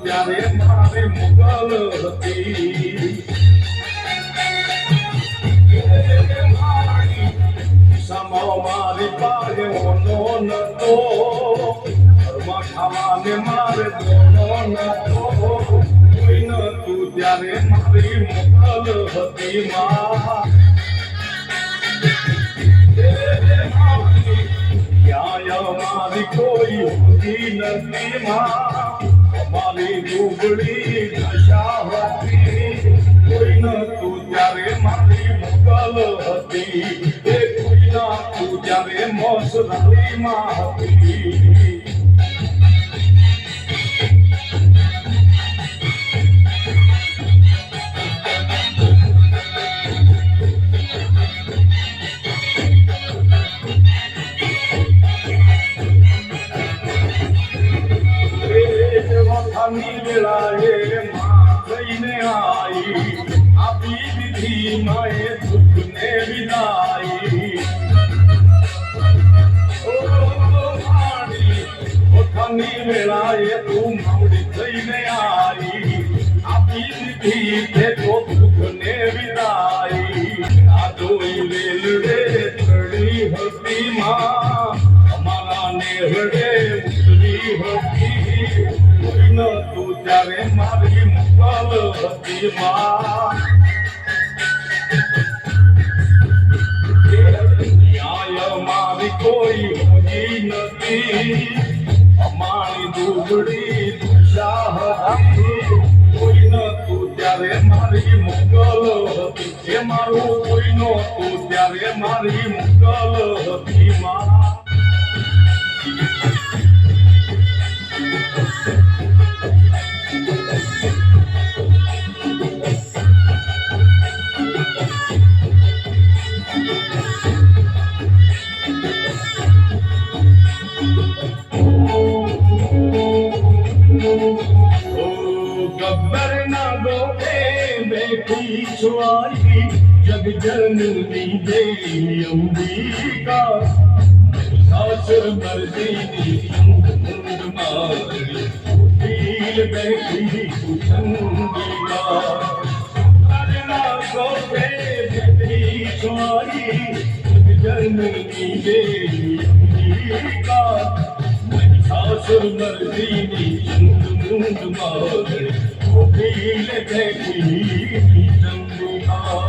ત્યારે મારે મુગલ હતી સમો મારી પાસે ઓનો નતો ઘરમાં ખાવાને મારે દોનો નતો કોઈ નતું ત્યારે મારી મુગલ હતી માં મારી કોઈ હોતી નથી માં અમારી ડુબળી દશા હતી કોઈ નતું ત્યારે મારી મુગલ હતી એ કોઈ નતું ત્યારે મોસરાલીમાં હતી વેળાએ માં થઈને આવી આપી દીધી માએ દુઃખને વિદાઈ ઓઠાની વેળાએ તું માવડી થઈને આવી આપી દીધી તે તો દુઃખને વિદાઈ આ જોઈ રેલવે ચડી હતી માં અમારા નેહડે ઉતરી હતી તું ત્યારે મારી મુગલ હતી માં ન્યાય મારી કોઈ હોતી નથી અમારી દુબળી દશા હતી કોઈ નતું ત્યારે મારી મુગલ હતી એ મારું કોઈ નતું ત્યારે મારી મુગલ હતી માં ગબ્બર ના ગોપે બેઠી છુઆઈ જગ જનની દેવી અંબિકા સાસર મરજીની મુંડ મારી દિલ બેઠી ચંદિકા ગબ્બર ના ગોપે બેઠી છુઆઈ જગ જનની દેવી અંબિકા સાસુર મરજીની મુંડ મારી દિલ બેઠી ચંદિકા